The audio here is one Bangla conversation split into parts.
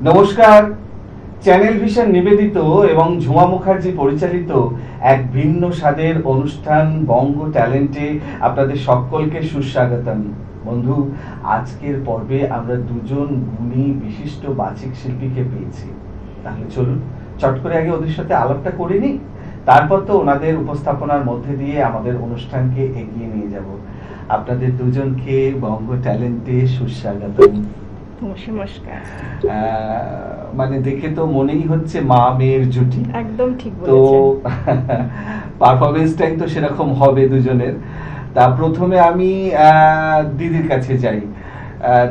নমস্কার। চ্যানেল ভিশন নিবেদিত এবং ঝুমা মুখার্জি পরিচালিত এক ভিন্ন স্বাদের অনুষ্ঠান বঙ্গ ট্যালেন্টে আপনাদের সকলকে সুস্বাগতম। বন্ধু, আজকের পর্বে আমরা দুজন গুণী বিশিষ্ট বাচিক শিল্পীকে পেয়েছি। তাহলে চলুন চট করে আগে ওদের সাথে আলাপটা করে নিই, তারপর তো ওনাদের উপস্থাপনার মধ্যে দিয়ে আমাদের অনুষ্ঠানকে এগিয়ে নিয়ে যাব। আপনাদের দুজনকে বঙ্গ ট্যালেন্টে সুস্বাগতম। নমস্কার। মানে দেখে তো মনেই হচ্ছে মা মেয়ের জুটি। একদম ঠিক বলেছেন। তো পারফরম্যান্সটাই তো সেরকম হবে দুজনের। তা প্রথমে আমি দিদির কাছে যাই।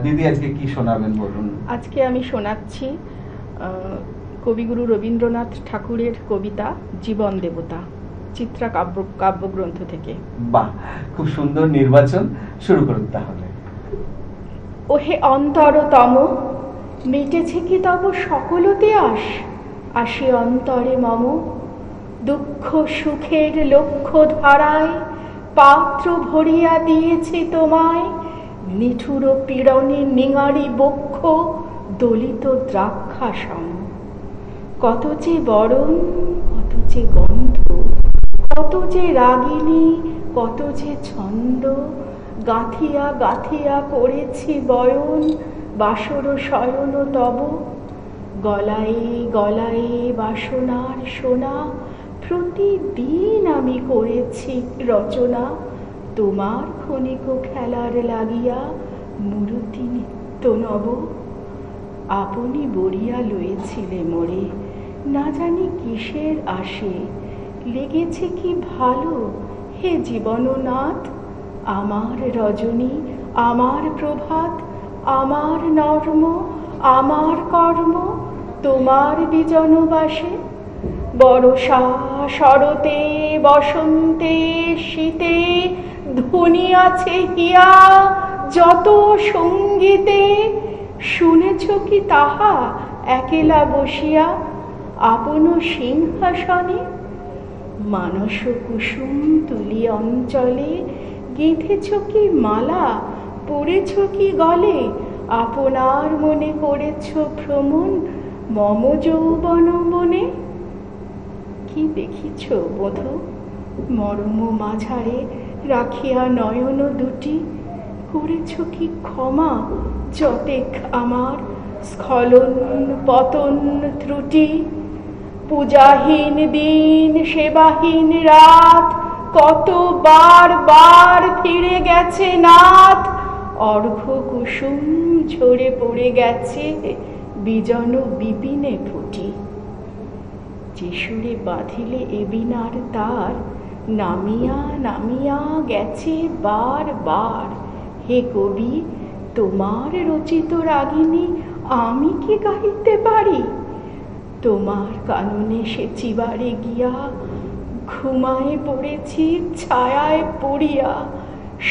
দিদি আজকে কি শোনাবেন বলুন। আজকে আমি শোনাচ্ছি কবিগুরু রবীন্দ্রনাথ ঠাকুরের কবিতা জীবন দেবতা, চিত্রা কাব্যগ্রন্থ থেকে। বাহ, খুব সুন্দর নির্বাচন। শুরু করুন তাহলে। ওহে অন্তরতম, মিটেছে কি তব সকলতে আসি অন্তরে মম, দুঃখ সুখের লক্ষ্য ধারায় পাত্র ভরিয়া দিয়েছি তোমায়, নিঠুর পীড়নে নিঙারি বক্ষ দলিত দ্রাক্ষা সম, কত যে বরণ, কত যে গন্ধ, কত যে রাগিনী, কত যে ছন্দ, গাঁথিয়া গাঁথিয়া করেছি বয়ন বাসর শয়ন তব, গলায় গলায় বাসনার সোনা, প্রতিদিন আমি করেছি রচনা, তোমার ক্ষণিক খেলার লাগিয়া মূর্তি নিত্য নব, আপনি বরিয়া লয়েছিলে মোরে, না জানি কিসের আসে, লেগেছে কি ভালো হে জীবননাথ, আমার রজনী, আমার প্রভাত, আমার নর্ম, আমার কর্ম, তোমার বিজনবাসে, বর্ষা শরতে বসন্তে শীতে ধ্বনি আছে হিয়া যত সঙ্গীতে, শুনেছ কি তাহা একেলা বসিয়া আপন সিংহাসনে, মানস কুসুম তুলি অঞ্চলে গেঁথেছ কি মালা, পড়েছ কি গলে, আপনার মনে করেছ ভ্রমণ মম যৌবন বনে, কি দেখিছ বধূ মরম মাঝারে রাখিয়া নয়ন দুটি, করেছ কি ক্ষমা যতেক আমার স্খলন পতন ত্রুটি, পূজাহীন দিন সেবাহীন রাত কত বার বার ফিরে গেছে নাথ, অর্ঘ্য কুসুম ঝরে পড়ে গেছে বিজন বিপিনে ফুটি, যে সুরে বাঁধিলে এ বিনার তার নামিয়া নামিয়া গেছে বার বার, হে কবি তোমার রচিত রাগিনী আমি কি গাইতে পারি, তোমার কাননে সে চিবারে গিয়া ঘুমায় পড়েছি ছায়ায় পড়িয়া,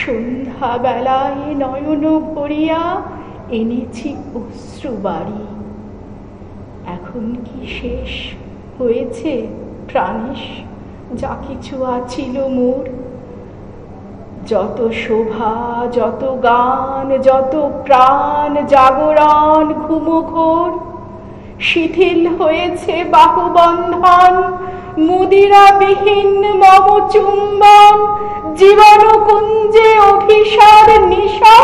সন্ধ্যা বেলায় নয়ন ভরিয়া এনেছি অশ্রু বাড়ি, এখন কি শেষ হয়েছে প্রাণেশ যা কিছু আছিল মোর, যত শোভা যত গান যত প্রাণ জাগরণ ঘুমঘোর, শিথিল হয়েছে বাহুবন্ধন মুদিরাবিহীন মম চুম্বন, জীবন কুঞ্জে অভিসার নিশা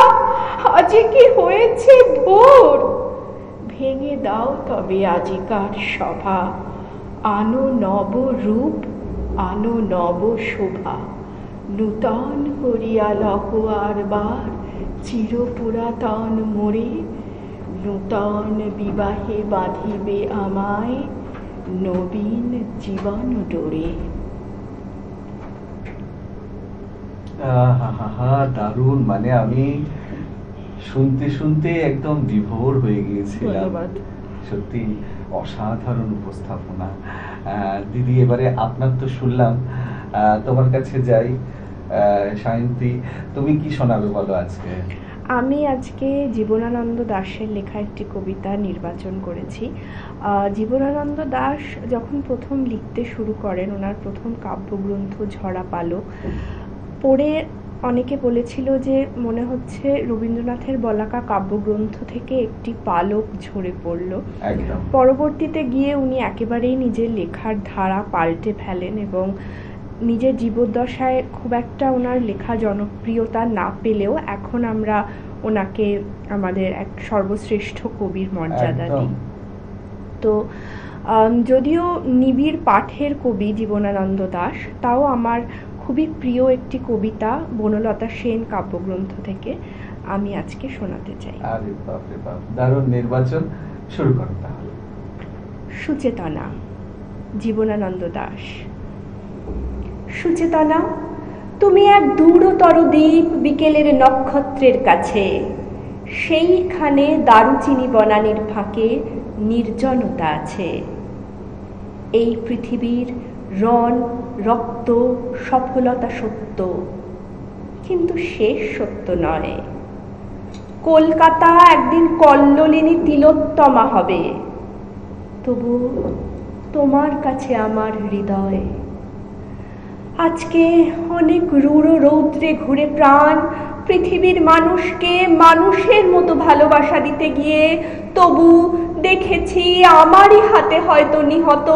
আজি কি হয়েছে ভোর, ভেঙে দাও তবে আজিকার সভা, আনো নব রূপ আনো নব শোভা, নূতন করিয়া লহ আরবার চির পুরাতন মোরে, নূতন বিবাহে বাঁধিবে আমায় নবীন জীবন ডোরে। দারুণ, মানে আমি শুনতে শুনতে একদম বিভোর হয়ে গিয়েছিলাম। সত্যি অসাধারণ উপস্থাপনা। দিদি, এবারে আপনার তো শুনলাম, তোমার কাছে যাই। সায়ন্তী, তুমি কি শোনাবে বলো আজকে? আমি আজকে জীবনানন্দ দাশের লেখা একটি কবিতা নির্বাচন করেছি। জীবনানন্দ দাশ যখন প্রথম লিখতে শুরু করেন, ওনার প্রথম কাব্যগ্রন্থ ঝরা পালক পড়ে অনেকে বলেছিল যে মনে হচ্ছে রবীন্দ্রনাথের বলাকা কাব্যগ্রন্থ থেকে একটি পালক ঝরে পড়ল। একদম পরবর্তীতে গিয়ে উনি একেবারেই নিজের লেখার ধারা পাল্টে ফেলেন এবং নিজের জীবদ্দশায় খুব একটা ওনার লেখা জনপ্রিয়তা না পেলেও এখন আমরা ওনাকে আমাদের এক সর্বশ্রেষ্ঠ কবির মর্যাদা একদম দিই। তো যদিও নিবিড় পাঠের কবি জীবনানন্দ দাশ, তাও আমার খুবই প্রিয় একটি কবিতা বনলতা সেন কাব্যগ্রন্থ থেকে আমি আজকে শোনাতে চাই। আরে বাপ রে বাপ, দারুণ নির্বাচন, শুরু করো তাহলে। সুচেতনা, জীবনানন্দ দাশ। সুচেতনা, তুমি এক দূরতর দ্বীপ বিকেলের নক্ষত্রের কাছে, সেইখানে দারুচিনি বনানীর ফাঁকে নির্জনতা আছে। এই পৃথিবীর রণ রক্ত সফলতা সত্য, কিন্তু শেষ সত্য নয়। কলকাতা একদিন কল্লোলিনী তিলোত্তমা হবে, তবু তোমার কাছে আমার হৃদয়। আজকে অনেক রূঢ় রৌদ্রে ঘুরে প্রাণ পৃথিবীর মানুষকে মানুষের মতো ভালোবাসা দিতে গিয়ে তবু দেখেছি আমারই হাতে হয়তো নিহত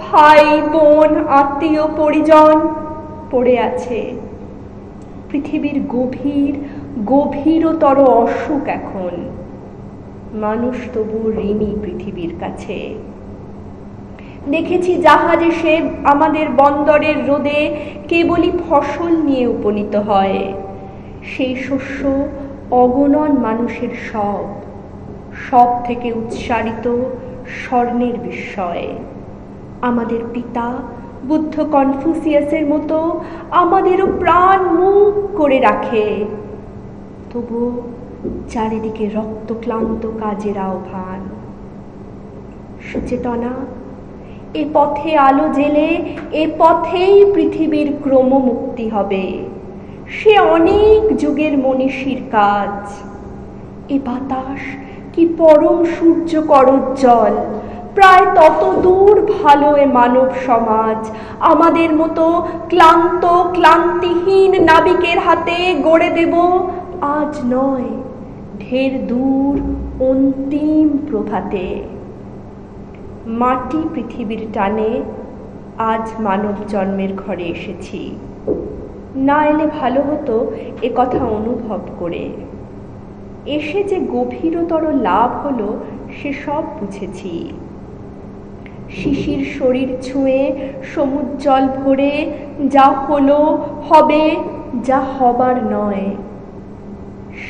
ভাই বোন আত্মীয় পরিজন পড়ে আছে। পৃথিবীর গভীরতর অসুখ এখন। মানুষ তবু ঋণী পৃথিবীর কাছে। দেখেছি জাহাজ এসে আমাদের বন্দরের রোদে কেবলই ফসল নিয়ে উপনীত হয়। সেই শস্য অগণন মানুষের সব থেকে উৎসারিত স্বর্ণের বিস্ময়। আমাদের পিতা বুদ্ধ কনফুসিয়াসের মতো আমাদেরও প্রাণ মুখ করে রাখে, তবু চারিদিকে রক্তক্লান্ত কাজের আহ্বান। সুচেতনা, এ পথে আলো জেলে এ পথেই পৃথিবীর ক্রমমুক্তি হবে। সে অনেক যুগের মনীষীর কাজ। এ বাতাস কি পরম সূর্য করোজ্জ্বল, প্রায় তত দূর ভালো এ মানব সমাজ আমাদের মতো ক্লান্তিহীন নাবিকের হাতে গড়ে দেব আজ নয়, ঢের দূর অন্তিম প্রভাতে। মাটি পৃথিবীর টানে আজ মানব জন্মের ঘরে এসেছি। না এলে ভালো হতো এ কথা অনুভব করে। এসে যে গভীরতর লাভ হলো সে সব বুঝেছি। শিশির শরীর ছুঁয়ে সমুজ্জ্বল ভরে যা হলো হবে, যা হবার নয়।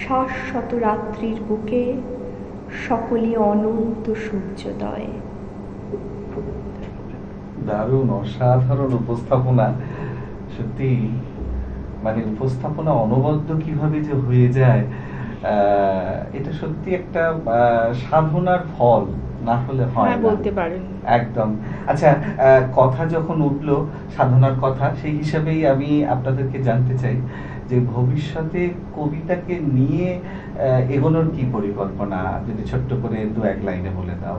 শাশ্বত রাত্রির বুকে সকলই অনন্ত সূর্যোদয়। দারুণ অসাধারণ উপস্থাপনা। সত্যি মানে উপস্থাপনা অনবদ্য কিভাবে যে হয়ে যায়, এটা সত্যি একটা সাধনার ফল, না হলে হয় হ্যাঁ, না। বলতে পারেন। একদম। আচ্ছা, কথা যখন উঠলো সাধনার কথা, সেই হিসাবেই আমি আপনাদেরকে জানতে চাই যে ভবিষ্যতে কবিতাকে নিয়ে এগোনোর কি পরিকল্পনা, যদি ছোট্ট করে দু এক লাইনে বলে দাও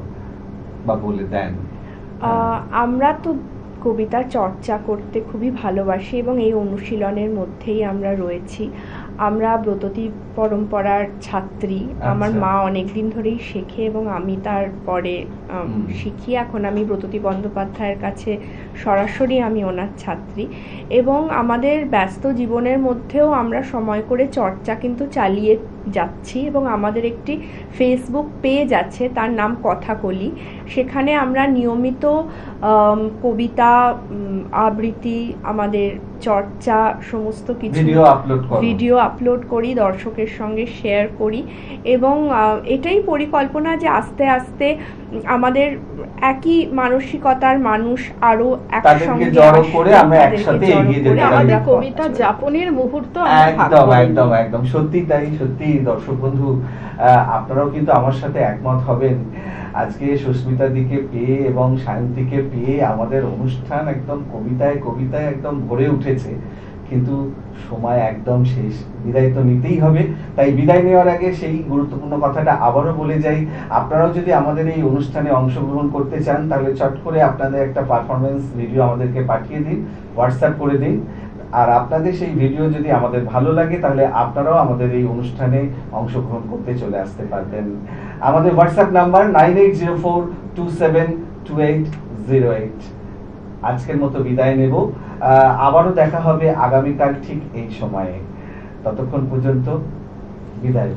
বা বলে দেন। আমরা তো কবিতা চর্চা করতে খুবই ভালোবাসি এবং এই অনুশীলনের মধ্যেই আমরা রয়েছি। আমরা ব্রততী পরম্পরার ছাত্রী। আমার মা অনেকদিন ধরেই শেখে এবং আমি তারপরে শিখি। এখন আমি ব্রততী বন্দ্যোপাধ্যায়ের কাছে সরাসরি আমি ওনার ছাত্রী এবং আমাদের ব্যস্ত জীবনের মধ্যেও আমরা সময় করে চর্চা কিন্তু চালিয়ে যাচ্ছি এবং আমাদের একটি ফেসবুক পেজ আছে, তার নাম কথাকলি। সেখানে আমরা নিয়মিত কবিতা আবৃত্তি, আমাদের চর্চা সমস্ত কিছু ভিডিও আপলোড করি, দর্শকের সঙ্গে শেয়ার করি এবং এটাই পরিকল্পনা যে আস্তে আস্তে আমাদের একই মানসিকতার মানুষ আরো একসঙ্গে জড়ো করে আমরা একসাথে এগিয়ে যেতে পারি। আমাদের কবিতা যাপনের মুহূর্ত একদম একদম একদম সত্যি তাই। সত্যি দর্শক বন্ধু, আপনারাও কিন্তু আমার সাথে একমত হবেন। আজকে সুস্মিতা দিকে পেয়ে এবং সায়ন্তীকে পেয়ে আমাদের অনুষ্ঠান একদম কবিতায় কবিতায় একদম ভরে উঠেছে, কিন্তু সময় একদম শেষ। বিদায় তো নিতেই হবে, তাই বিদায় নেওয়ার আগে সেই গুরুত্বপূর্ণ কথাটা আবারও বলে যাই, আপনারাও যদি আমাদের এই অনুষ্ঠানে অংশগ্রহণ করতে চান তাহলে চট করে আপনাদের একটা পারফরমেন্স ভিডিও আমাদেরকে পাঠিয়ে দিন, হোয়াটসঅ্যাপ করে দিন। আর আপনাদের সেই ভিডিও যদি আমাদের ভালো লাগে তাহলে আপনারাও আমাদের এই অনুষ্ঠানে অংশগ্রহণ করতে চলে আসতে পারবেন। আমাদের হোয়াটসঅ্যাপ নাম্বার 9804272808। আজকের মতো বিদায় নেব, আবারও দেখা হবে আগামীকাল ঠিক এই সময়ে। ততক্ষণ পর্যন্ত বিদায়।